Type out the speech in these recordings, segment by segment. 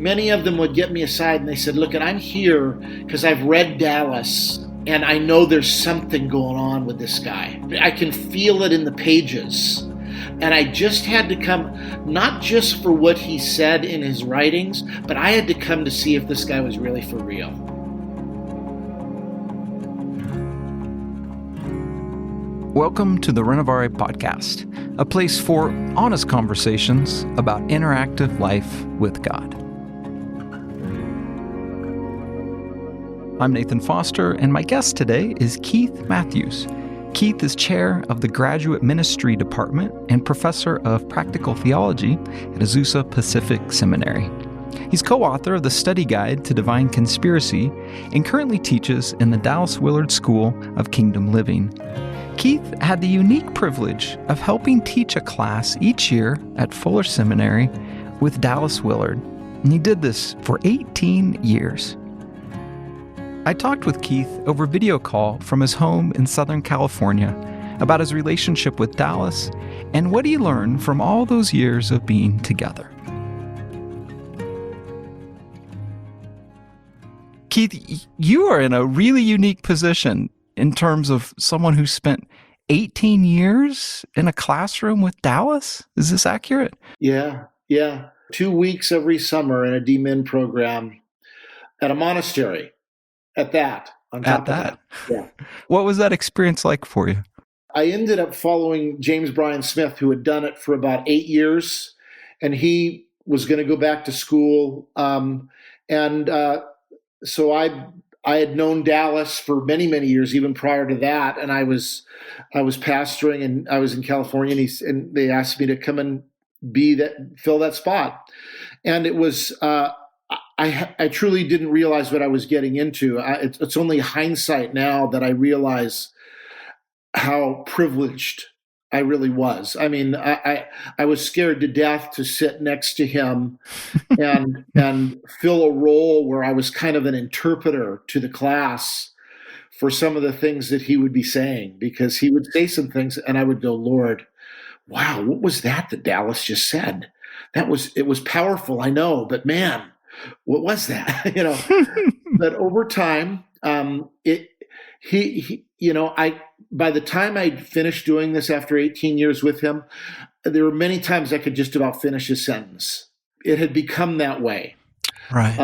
Many of them would get me aside and they said, look, I'm here because I've read Dallas and I know there's something going on with this guy. I can feel it in the pages. And I just had to come, not just for what he said in his writings, but I had to come to see if this guy was really for real. Welcome to the Renovare Podcast, a place for honest conversations about interactive life with God. I'm Nathan Foster, and my guest today is Keith Matthews. Keith is chair of the Graduate Ministry Department and professor of practical theology at Azusa Pacific Seminary. He's co-author of the Study Guide to Divine Conspiracy and currently teaches in the Dallas Willard School of Kingdom Living. Keith had the unique privilege of helping teach a class each year at Fuller Seminary with Dallas Willard, and he did this for 18 years. I talked with Keith over video call from his home in Southern California about his relationship with Dallas and what he learned from all those years of being together. Keith, you are in a really unique position in terms of someone who spent 18 years in a classroom with Dallas. Is this accurate? Yeah. 2 weeks every summer in a DMin program at a monastery. At that. Yeah. What was that experience like for you? I ended up following James Bryan Smith, who had done it for about 8 years, and he was going to go back to school. So I had known Dallas for many, many years, even prior to that. And I was pastoring, and I was in California, and they asked me to come and fill that spot. And it was, I truly didn't realize what I was getting into. It's only hindsight now that I realize how privileged I really was. I mean, I was scared to death to sit next to him and fill a role where I was kind of an interpreter to the class for some of the things that he would be saying, because he would say some things and I would go, Lord, wow, what was that Dallas just said? It was powerful, I know, but man, what was that? But over time, by the time I'd finished doing this after 18 years with him, there were many times I could just about finish a sentence. It had become that way. Right.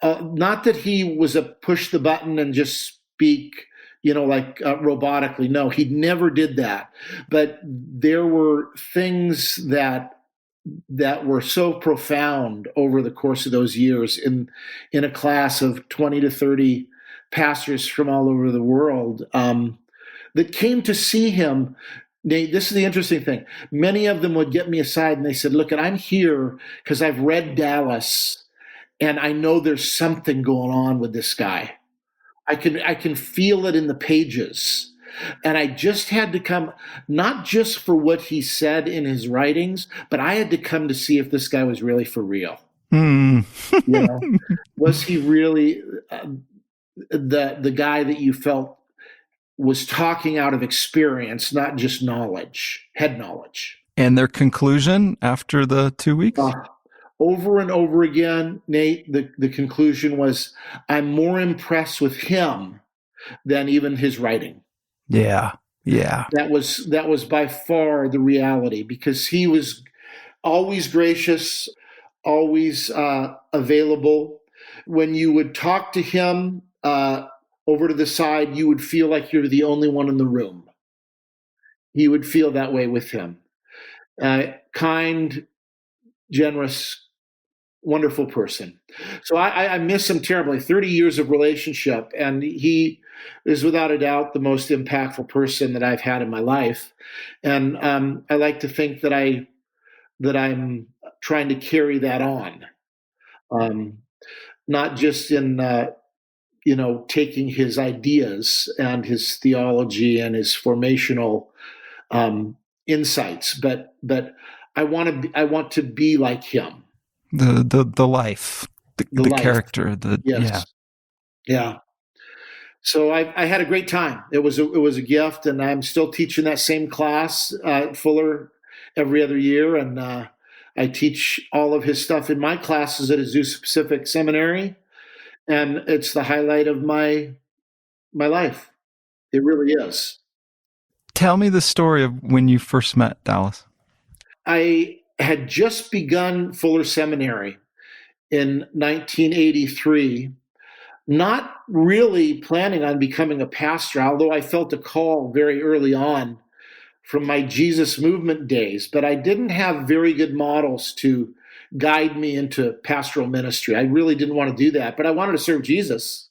Not that he was a push the button and just speak, robotically. No, he never did that. But there were things that were so profound over the course of those years in a class of 20 to 30 pastors from all over the world that came to see him. This is the interesting thing. Many of them would get me aside and they said, look, I'm here because I've read Dallas and I know there's something going on with this guy. I can feel it in the pages. And I just had to come, not just for what he said in his writings, but I had to come to see if this guy was really for real. Was he really the guy that you felt was talking out of experience, not just head knowledge? And their conclusion after the 2 weeks? Over and over again, Nate, the conclusion was, I'm more impressed with him than even his writing. Yeah. That was by far the reality, because he was always gracious, always available. When you would talk to him over to the side, you would feel like you're the only one in the room. You would feel that way with him. Kind, generous, wonderful person. So I miss him terribly. 30 years of relationship, and he is without a doubt the most impactful person that I've had in my life. And I like to think that I'm trying to carry that on, not just in taking his ideas and his theology and his formational insights, but I want to be like him. The life, the life. character, yes. Yeah. So I had a great time. It was a gift, and I'm still teaching that same class at Fuller every other year, and I teach all of his stuff in my classes at Azusa Pacific Seminary, and it's the highlight of my life. It really is. Tell me the story of when you first met Dallas. I had just begun Fuller Seminary in 1983, not really planning on becoming a pastor, although I felt a call very early on from my Jesus movement days, but I didn't have very good models to guide me into pastoral ministry. I really didn't want to do that, but I wanted to serve Jesus.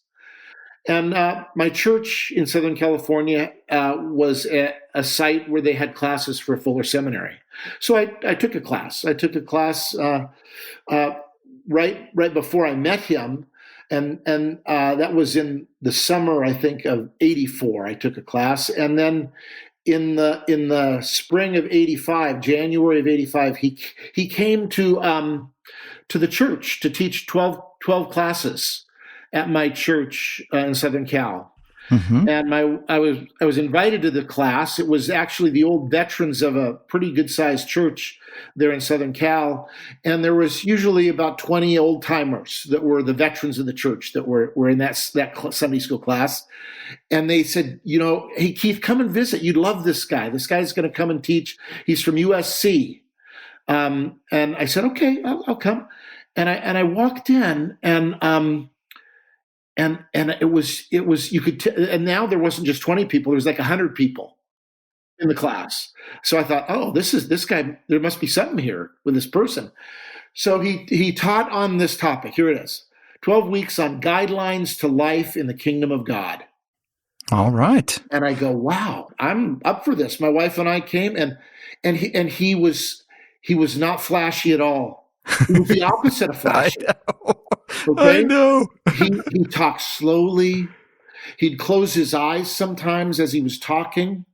And my church in Southern California was a site where they had classes for Fuller Seminary. So I took a class. I took a class right before I met him, and that was in the summer, I think, of '84. I took a class, and then in the spring of '85, January of '85, he came to the church to teach 12 classes at my church in Southern Cal. Mm-hmm. And I was invited to the class. It was actually the old veterans of a pretty good sized church there in Southern Cal, and there was usually about 20 old timers that were the veterans of the church that were in that Sunday school class. And they said, hey Keith, come and visit. You'd love this guy. This guy's going to come and teach. He's from USC. And I said, okay, I'll come. And I walked in, and it was you could and now there wasn't just 20 people, there was like 100 people in the class. So I thought, oh, this guy, there must be something here with this person. So he taught on this topic. Here it is: 12 weeks on guidelines to life in the kingdom of God. All right. And I go, wow, I'm up for this. My wife and I came, and he was not flashy at all. He was the opposite of flashy. I know. He talked slowly. He'd close his eyes sometimes as he was talking.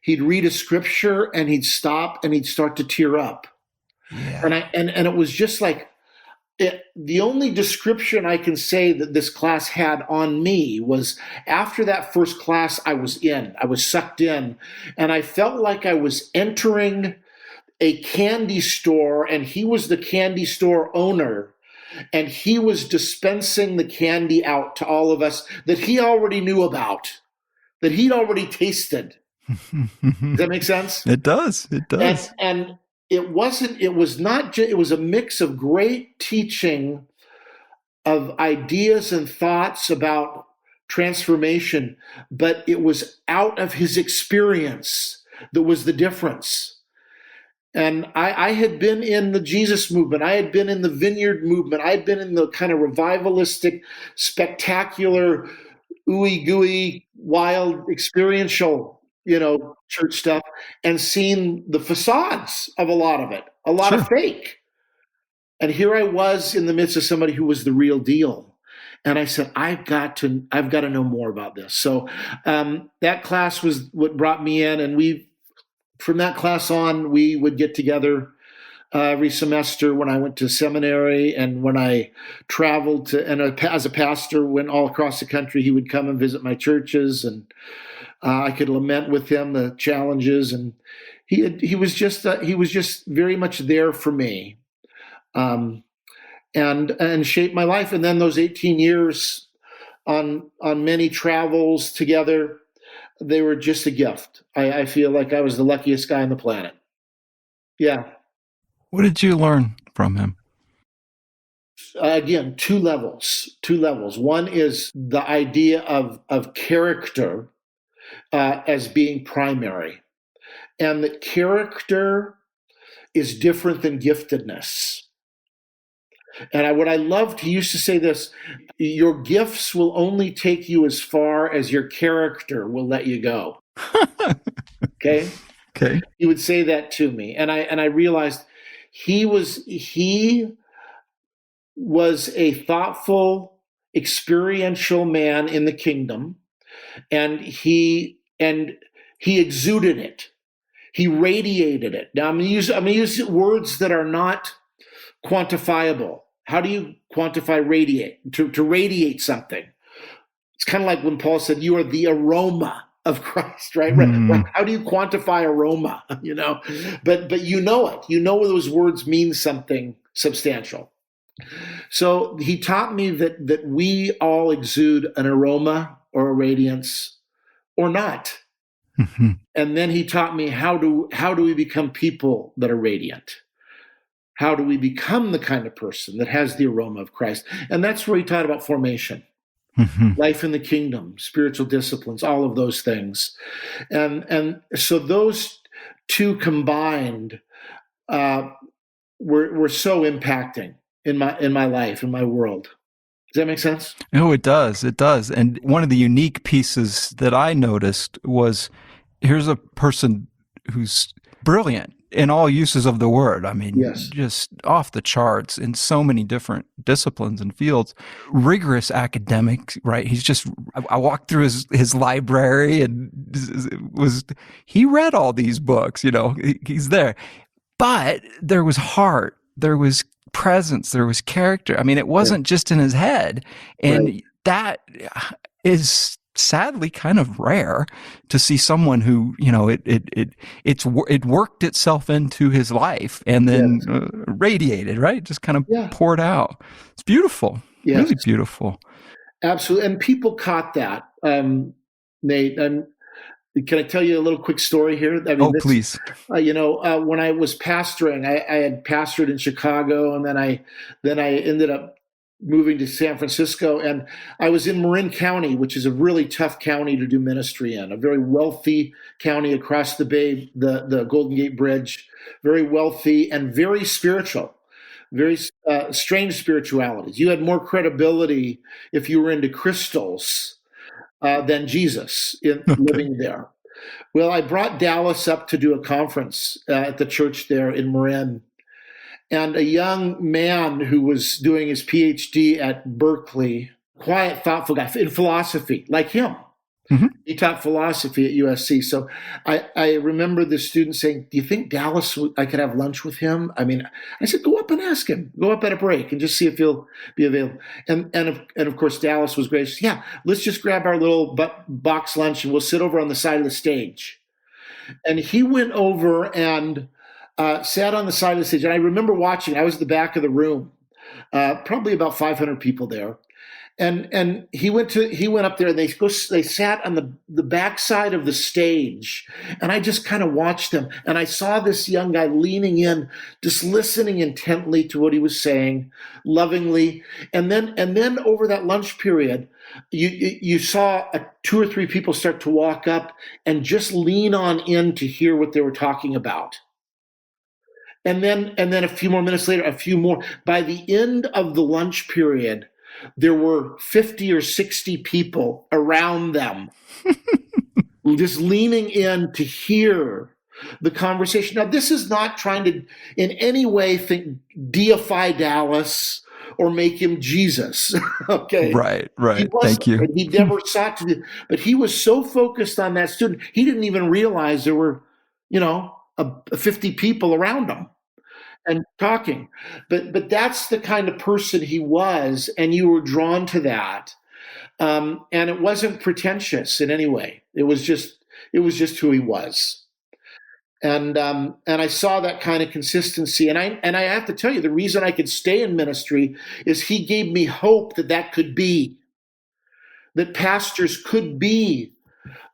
He'd read a scripture and he'd stop and he'd start to tear up. Yeah. And it was just like the only description I can say that this class had on me was after that first class, I was sucked in, and I felt like I was entering a candy store, and he was the candy store owner. And he was dispensing the candy out to all of us that he already knew about, that he'd already tasted. Does that make sense? It does. It does. And it was a mix of great teaching of ideas and thoughts about transformation, but it was out of his experience that was the difference. And I had been in the Jesus movement. I had been in the Vineyard movement. I had been in the kind of revivalistic, spectacular, ooey gooey, wild, experiential, church stuff, and seen the facades of a lot of it, a lot of fake. And here I was in the midst of somebody who was the real deal. And I said, I've got to know more about this. So that class was what brought me in, and from that class on, we would get together every semester when I went to seminary, and when I traveled as a pastor, went all across the country. He would come and visit my churches, and I could lament with him the challenges. And he was just very much there for me, and shaped my life. And then those 18 years on many travels together, they were just a gift. I feel like I was the luckiest guy on the planet. Yeah. What did you learn from him? Again, two levels. One is the idea of character as being primary, and that character is different than giftedness. And what I loved, he used to say this: your gifts will only take you as far as your character will let you go. Okay. He would say that to me, and I realized he was a thoughtful, experiential man in the kingdom, and he exuded it. He radiated it. Now I'm going to use words that are not quantifiable. How do you quantify radiate? To radiate something. It's kind of like when Paul said, you are the aroma of Christ, right? Hmm. How do you quantify aroma? But you know it. You know those words mean something substantial. So he taught me that we all exude an aroma or a radiance or not. Hmm. And then he taught me how do we become people that are radiant? How do we become the kind of person that has the aroma of Christ? And that's where he taught about formation, Hmm. life in the kingdom, spiritual disciplines, all of those things. And so those two combined were so impacting in my life, in my world. Does that make sense? Oh, it does. It does. And one of the unique pieces that I noticed was here's a person who's brilliant in all uses of the word. I mean, Yes. just off the charts in so many different disciplines and fields. Rigorous academic, right? I walked through his library and he read all these books, he's there. But there was heart, there was presence, there was character. I mean, it Yeah. wasn't just in his head. Right. And that is sadly kind of rare to see someone who, it worked itself into his life and then Yes. radiated, right? Just kind of Yeah. poured out. It's beautiful. Yes. Really beautiful. Absolutely. And people caught that. Nate, can I tell you a little quick story here? I mean, Please. when I was pastoring, I had pastored in Chicago, and then I ended up moving to San Francisco, and I was in Marin County, which is a really tough county to do ministry in, a very wealthy county across the bay, the Golden Gate Bridge, very wealthy and very spiritual, very strange spiritualities. You had more credibility if you were into crystals than Jesus living there. Well, I brought Dallas up to do a conference at the church there in Marin. And a young man who was doing his PhD at Berkeley, quiet, thoughtful guy in philosophy, like him. Mm-hmm. He taught philosophy at USC. So I remember the student saying, "Do you think Dallas, I could have lunch with him?" I mean, I said, "Go up and ask him. Go up at a break and just see if he'll be available." And of course, Dallas was gracious. "Yeah, let's just grab our little box lunch and we'll sit over on the side of the stage." And he went over and sat on the side of the stage. And I remember watching. I was at the back of the room, probably about 500 people there. And he went up there and they sat on the backside of the stage, and I just kind of watched them, and I saw this young guy leaning in, just listening intently to what he was saying, lovingly, and then over that lunch period, you saw two or three people start to walk up and just lean on in to hear what they were talking about. And then a few more minutes later, a few more. By the end of the lunch period, there were 50 or 60 people around them just leaning in to hear the conversation. Now, this is not trying to in any way deify Dallas or make him Jesus. Okay. Right. Thank you. He never sought to do, but he was so focused on that student, he didn't even realize there were, 50 people around him and talking. But that's the kind of person he was, and you were drawn to that. And it wasn't pretentious in any way. It was just who he was. And I saw that kind of consistency. And I have to tell you, the reason I could stay in ministry is he gave me hope that could be, that pastors could be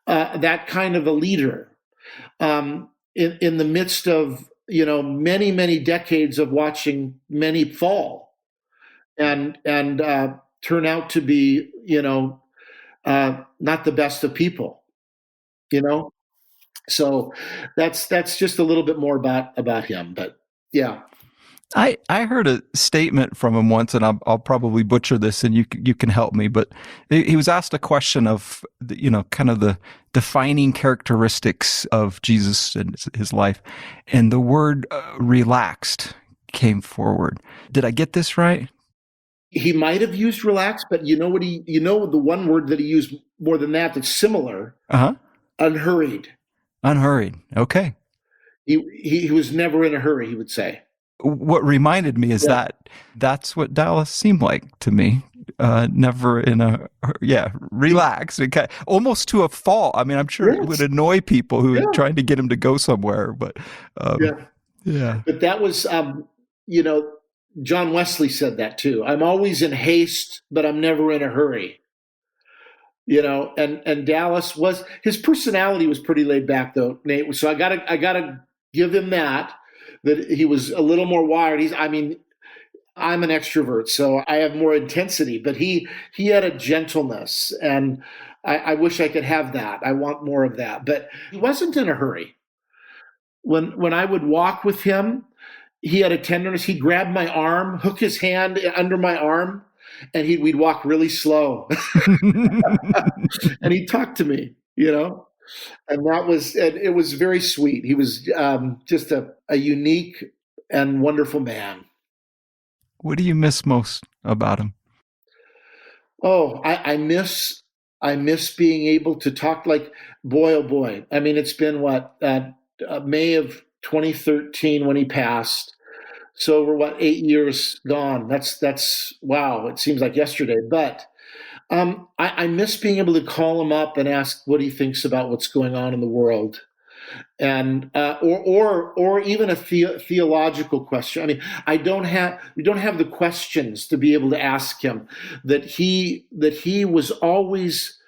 that kind of a leader in the midst of many, many decades of watching many fall and turn out to be not the best of people. So that's just a little bit more about him. But yeah. I heard a statement from him once, and I'll probably butcher this, and you can help me. But he was asked a question of kind of the defining characteristics of Jesus and his life, and the word relaxed came forward. Did I get this right? He might have used relaxed, but the one word that he used more than that's similar. Unhurried. Unhurried. Okay. He was never in a hurry, he would say. what reminded me is that that's what Dallas seemed like to me. Never in a, relaxed, almost to a fault. I mean, I'm sure it would annoy people who are trying to get him to go somewhere, but But that was, John Wesley said that too. I'm always in haste, but I'm never in a hurry. And Dallas his personality was pretty laid back though, Nate. So I gotta give him that he was a little more wired. I'm an extrovert, so I have more intensity, but he had a gentleness, and I wish I could have that. I want more of that, but he wasn't in a hurry. When I would walk with him, he had a tenderness. He'd grab my arm, hook his hand under my arm, and we'd walk really slow. And he'd talk to me, and it was very sweet. He was just a unique and wonderful man. What do you miss most about him? Oh, I miss being able to talk, like, boy, oh boy. I mean, it's been May of 2013 when he passed. So we're 8 years gone. That's wow. It seems like yesterday, but I miss being able to call him up and ask what he thinks about what's going on in the world, and or even a theological question. I mean, we don't have the questions to be able to ask him. That he was always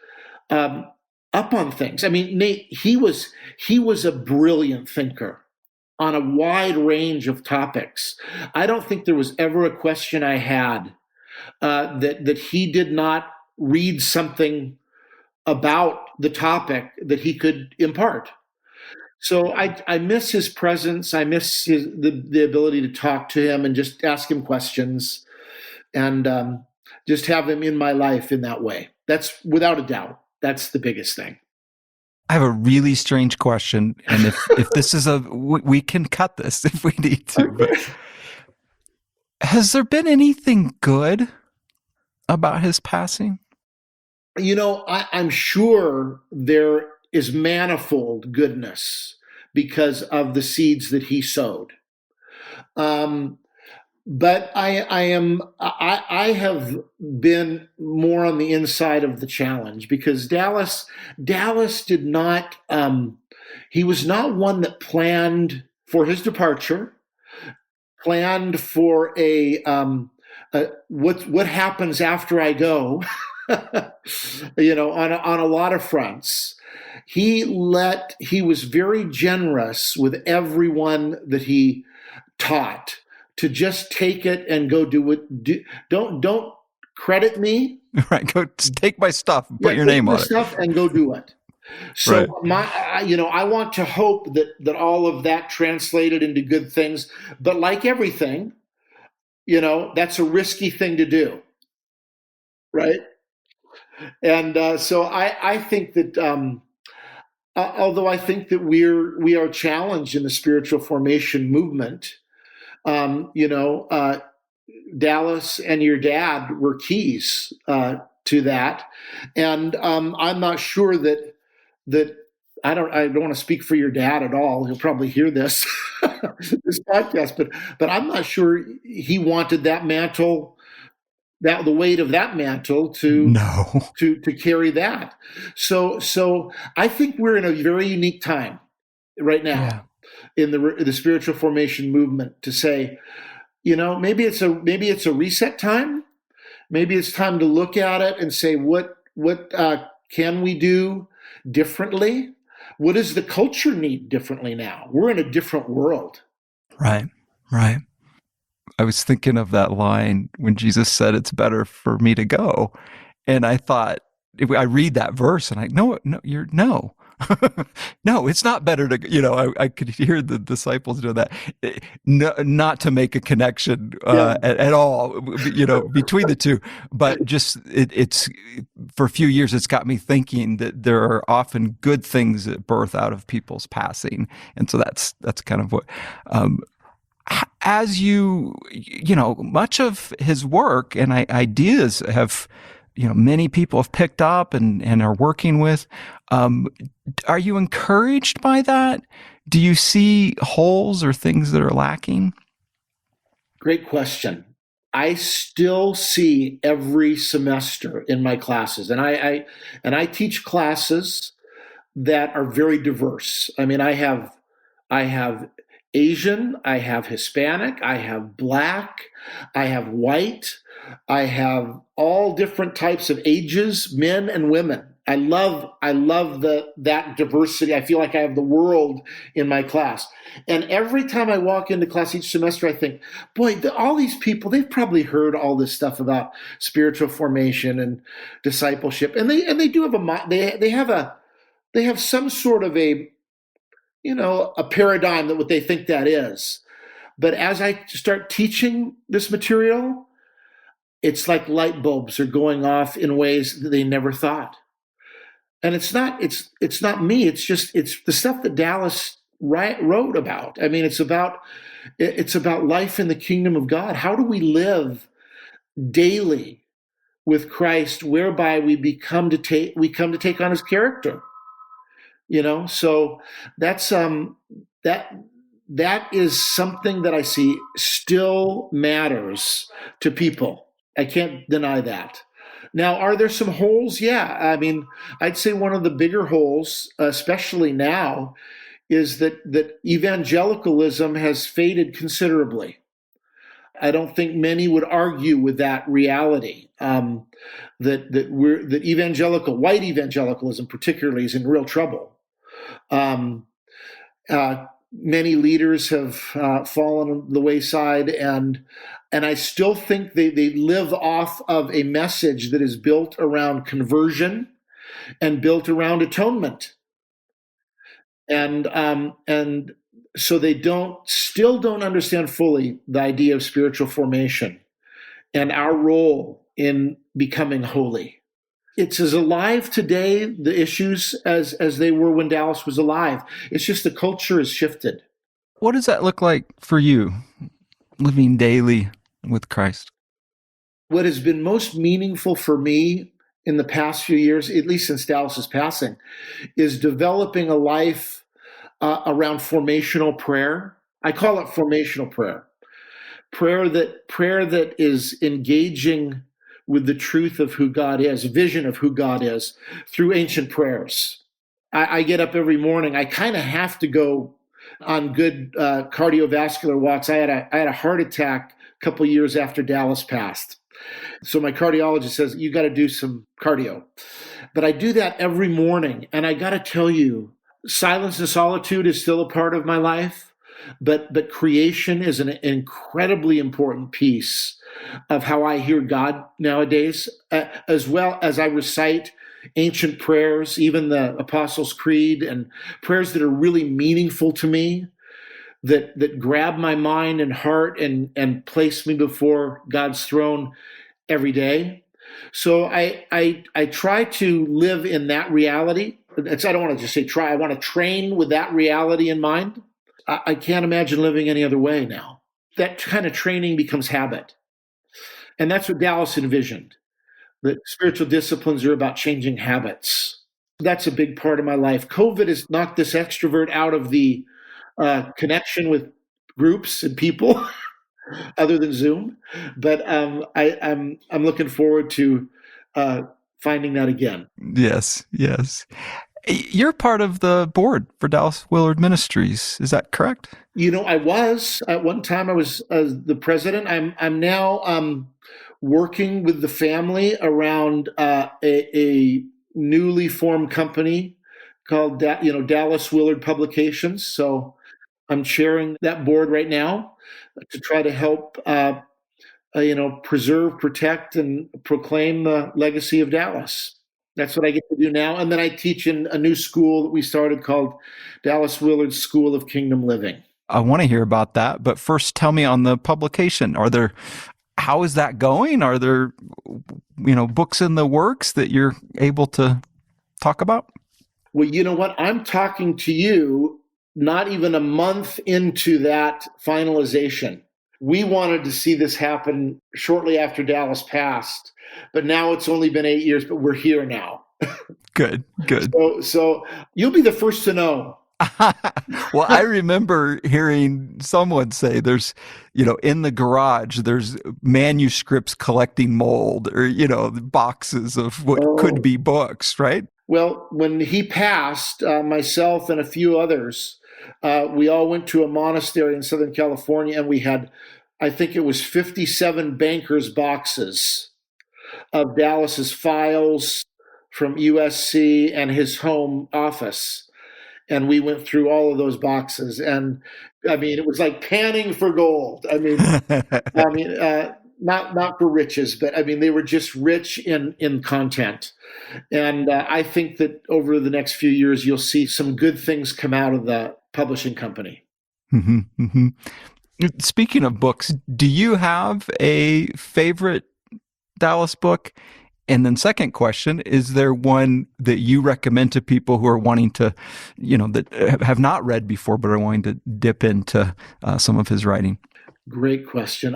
up on things. I mean, Nate, he was a brilliant thinker on a wide range of topics. I don't think there was ever a question I had that he did not read something about the topic that he could impart. So I miss his presence. I miss the ability to talk to him and just ask him questions, and just have him in my life in that way. That's without a doubt. That's the biggest thing. I have a really strange question, and if this is we can cut this if we need to. Okay. But has there been anything good about his passing? I'm sure there is manifold goodness because of the seeds that he sowed. But I have been more on the inside of the challenge, because Dallas did not, he was not one that planned for his departure, planned for what happens after I go, on a lot of fronts. He was very generous with everyone that he taught to just take it and go do it. Don't credit me. Right. Go take my stuff and put your name on it. Stuff and go do it. So I want to hope that all of that translated into good things. But like everything, that's a risky thing to do. Right. And so I think that although I think that we are challenged in the spiritual formation movement, Dallas and your dad were keys to that, and I'm not sure that I don't want to speak for your dad at all. He'll probably hear this this podcast, but I'm not sure he wanted that mantle, the weight of that mantle to carry that. So I think we're in a very unique time right now. Yeah. In the spiritual formation movement, to say, maybe it's a reset time. Maybe it's time to look at it and say, what can we do differently? What does the culture need differently now? We're in a different world. Right. I was thinking of that line when Jesus said, "It's better for me to go," and I thought, I read that verse and no, it's not better to, I could hear the disciples doing that, not to make a connection at all, between the two, but just it's for a few years, it's got me thinking that there are often good things that birth out of people's passing. And so that's kind of what, as much of his work and ideas have, many people have picked up and are working with. Are you encouraged by that? Do you see holes or things that are lacking? Great question. I still see every semester in my classes, and I teach classes that are very diverse. I mean, I have Asian, I have Hispanic, I have Black, I have white, I have all different types of ages, men and women. I love that diversity. I feel like I have the world in my class. And every time I walk into class each semester, I think, boy, all these people, they've probably heard all this stuff about spiritual formation and discipleship. And they do have they have some sort of a paradigm that what they think that is. But as I start teaching this material, it's like light bulbs are going off in ways that they never thought. And it's not me. It's the stuff that Dallas wrote about. I mean, it's about life in the kingdom of God. How do we live daily with Christ, whereby we come to take on His character? So that's that that is something that I see still matters to people. I can't deny that. Now, are there some holes? Yeah. I mean, I'd say one of the bigger holes, especially now, is that evangelicalism has faded considerably. I don't think many would argue with that reality. That white evangelicalism particularly is in real trouble. Um, Many leaders have fallen on the wayside, and I still think they live off of a message that is built around conversion and built around atonement, and so they don't understand fully the idea of spiritual formation and our role in becoming holy. It's as alive today, the issues, as they were when Dallas was alive. It's just the culture has shifted. What does that look like for you, living daily with Christ? What has been most meaningful for me in the past few years, at least since Dallas's passing, is developing a life around formational prayer. I call it formational prayer. Prayer that is engaging with the truth of who God is, vision of who God is through ancient prayers. I get up every morning. I kind of have to go on good cardiovascular walks. I had a heart attack a couple years after Dallas passed. So my cardiologist says, you got to do some cardio. But I do that every morning. And I got to tell you, silence and solitude is still a part of my life. But creation is an incredibly important piece of how I hear God nowadays, as well as I recite ancient prayers, even the Apostles' Creed, and prayers that are really meaningful to me, that grab my mind and heart and place me before God's throne every day. So I try to live in that reality. I don't want to just say try. I want to train with that reality in mind. I can't imagine living any other way now. That kind of training becomes habit. And that's what Dallas envisioned. That spiritual disciplines are about changing habits. That's a big part of my life. COVID has knocked this extrovert out of the connection with groups and people other than Zoom. But I'm looking forward to finding that again. Yes, yes. You're part of the board for Dallas Willard Ministries. Is that correct? I was at one time. I was the president. I'm now working with the family around a newly formed company called Dallas Willard Publications. So I'm chairing that board right now to try to help preserve, protect, and proclaim the legacy of Dallas. That's what I get to do now. And then I teach in a new school that we started called Dallas Willard School of Kingdom Living. I want to hear about that, but first tell me on the publication. How is that going? Are there, books in the works that you're able to talk about? Well, you know what? I'm talking to you not even a month into that finalization. We wanted to see this happen shortly after Dallas passed, but now it's only been 8 years, but we're here now. Good. So you'll be the first to know. Well, I remember hearing someone say there's, in the garage, there's manuscripts collecting mold or, boxes of what could Oh, be books, right? well, when he passed, myself and a few others, we all went to a monastery in Southern California, and we had, I think it was 57 bankers' boxes of Dallas's files from USC and his home office. And we went through all of those boxes, and I mean, it was like panning for gold. Not for riches, but I mean, they were just rich in content. And I think that over the next few years, you'll see some good things come out of the publishing company. Mm-hmm. Speaking of books, do you have a favorite Dallas book? And then second question, is there one that you recommend to people who are wanting to, that have not read before but are wanting to dip into some of his writing? Great question.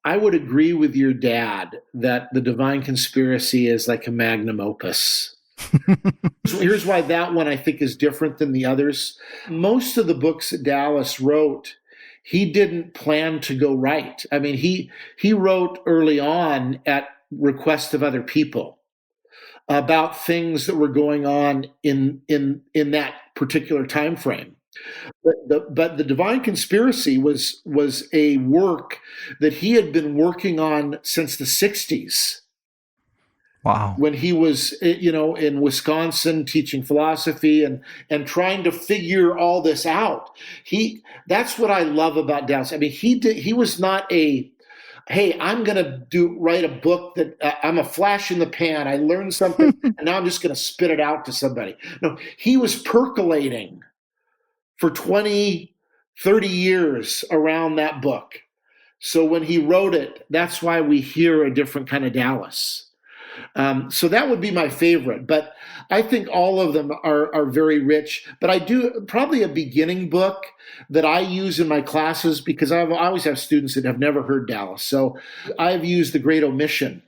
I would agree with your dad that The Divine Conspiracy is like a magnum opus. So here's why that one I think is different than the others. Most of the books that Dallas wrote, he didn't plan to go write. I mean, he wrote early on at request of other people about things that were going on in that particular time frame. But the Divine Conspiracy was a work that he had been working on since the 60s. Wow. When he was, in Wisconsin teaching philosophy and trying to figure all this out. That's what I love about Dallas. I mean, he was not hey, I'm going to write a book that I'm a flash in the pan. I learned something and now I'm just going to spit it out to somebody. No, he was percolating for 20, 30 years around that book. So when he wrote it, that's why we hear a different kind of Dallas. So that would be my favorite, but I think all of them are very rich. But I do probably a beginning book that I use in my classes because I always have students that have never heard Dallas. So I've used The Great Omission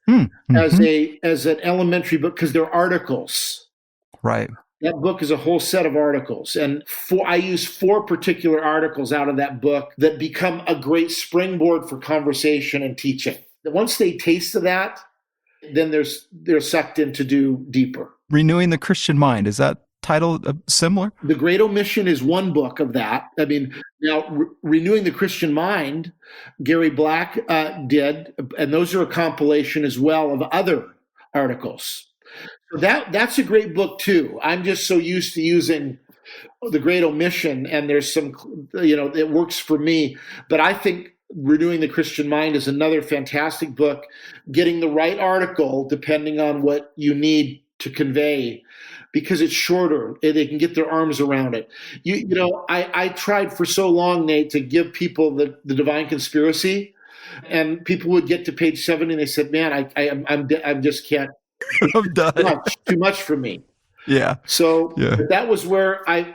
as an elementary book because they're articles. Right. That book is a whole set of articles, and I use 4 particular articles out of that book that become a great springboard for conversation and teaching. Once they taste of that, then they're sucked in to do deeper. Renewing the Christian Mind, is that title similar? The Great Omission is one book of that. I mean, now Renewing the Christian Mind, Gary Black did, and those are a compilation as well of other articles. So that's a great book too. I'm just so used to using The Great Omission, and there's some, it works for me. But I think Renewing the Christian Mind is another fantastic book, getting the right article depending on what you need to convey, because it's shorter. They can get their arms around it. I tried for so long, Nate, to give people the Divine Conspiracy, and people would get to page 70 and they said, "Man, I'm just can't. I'm done. Too much for me." Yeah. So that was where I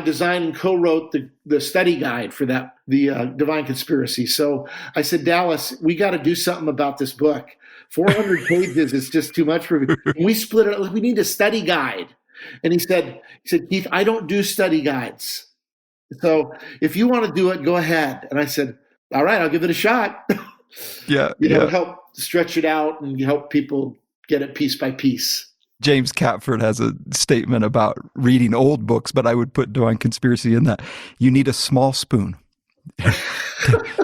designed and co-wrote the study guide for the Divine Conspiracy. So I said, Dallas, we got to do something about this book. 400 pages is just too much for me. And we split it. We need a study guide. And he said, Keith, I don't do study guides. So if you want to do it, go ahead. And I said, all right, I'll give it a shot. Help stretch it out and help people get it piece by piece. James Catford has a statement about reading old books, but I would put Divine Conspiracy in that. You need a small spoon.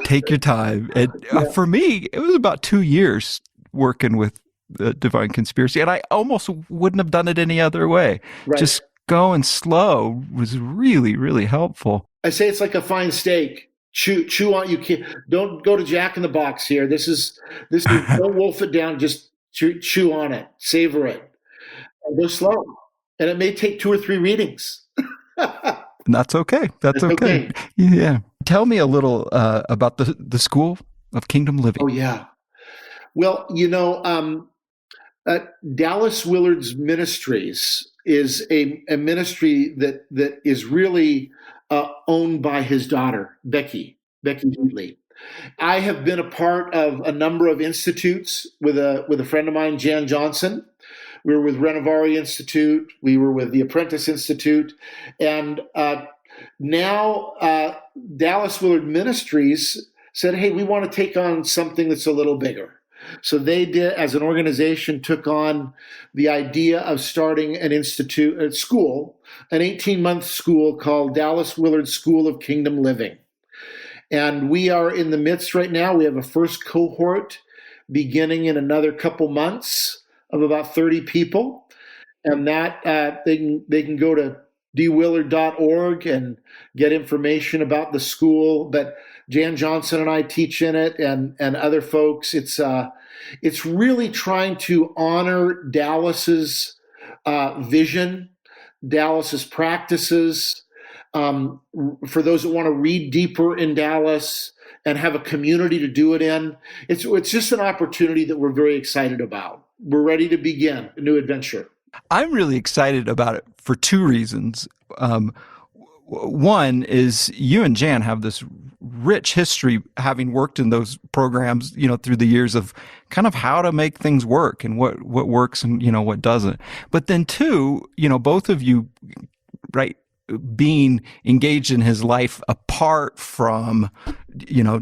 Take your time. And for me, it was about 2 years working with the Divine Conspiracy, and I almost wouldn't have done it any other way. Right. Just going slow was really, really helpful. I say it's like a fine steak. Chew on. You can't. Don't go to Jack in the Box here. This is don't wolf it down. Just chew on it, savor it. Go slow, and it may take 2 or 3 readings. That's okay. That's okay. Yeah. Tell me a little about the School of Kingdom Living. Oh yeah. Well, Dallas Willard's Ministries is a ministry that is really owned by his daughter, Becky Heatley. I have been a part of a number of institutes with a friend of mine, Jan Johnson, We were with Renovari Institute. We were with the Apprentice Institute. And now Dallas Willard Ministries said, hey, we want to take on something that's a little bigger. So they did, as an organization, took on the idea of starting an institute, a school, an 18-month school called Dallas Willard School of Kingdom Living. And we are in the midst right now. We have a first cohort beginning in another couple months of about 30 people. And that they can go to dwillard.org and get information about the school. But Jan Johnson and I teach in it, and other folks. It's really trying to honor Dallas's vision, Dallas's practices. For those that want to read deeper in Dallas and have a community to do it in, it's just an opportunity that we're very excited about. We're ready to begin a new adventure. I'm really excited about it for two reasons. One is you and Jan have this rich history, having worked in those programs, through the years, of kind of how to make things work and what works and, what doesn't. But then two, both of you, right, being engaged in his life apart from,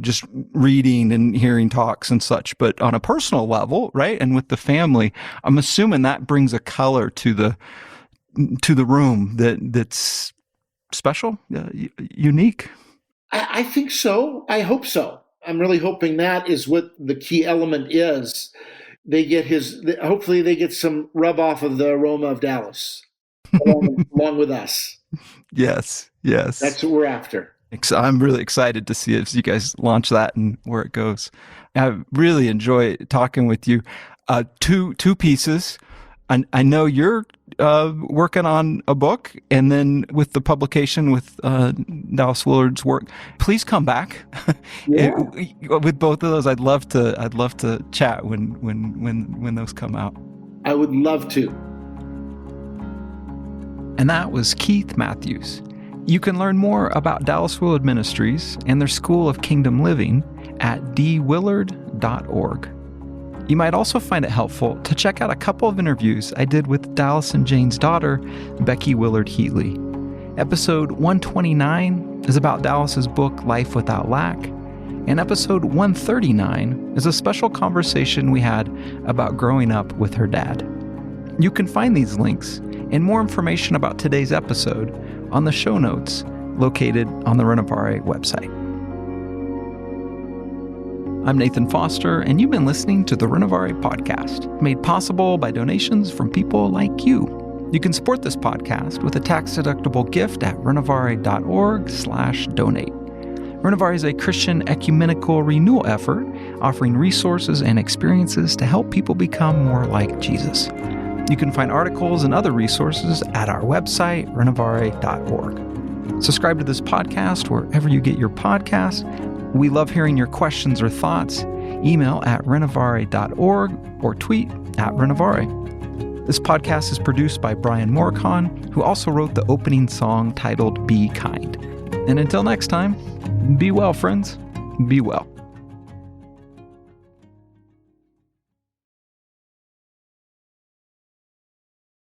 just reading and hearing talks and such, but on a personal level, right, and with the family, I'm assuming that brings a color to the room that's special, unique. I think so. I hope so. I'm really hoping that is what the key element is. Hopefully they get some rub off of the aroma of Dallas along with us. Yes. That's what we're after. I'm really excited to see it as you guys launch that and where it goes. I really enjoy talking with you. Two pieces. I know you're working on a book, and then with the publication with Dallas Willard's work, please come back. Yeah. With both of those, I'd love to chat when those come out. I would love to. And that was Keith Matthews. You can learn more about Dallas Willard Ministries and their School of Kingdom Living at dwillard.org. You might also find it helpful to check out a couple of interviews I did with Dallas and Jane's daughter, Becky Willard Heatley. Episode 129 is about Dallas's book, Life Without Lack, and episode 139 is a special conversation we had about growing up with her dad. You can find these links and more information about today's episode on the show notes located on the Renovari website. I'm Nathan Foster, and you've been listening to the Renovari podcast, made possible by donations from people like you. You can support this podcast with a tax-deductible gift at renovari.org/donate. Renovari is a Christian ecumenical renewal effort offering resources and experiences to help people become more like Jesus. You can find articles and other resources at our website, renovari.org. Subscribe to this podcast wherever you get your podcasts. We love hearing your questions or thoughts. Email at renovari.org or tweet at Renovari. This podcast is produced by Brian Moricon, who also wrote the opening song titled Be Kind. And until next time, be well, friends. Be well.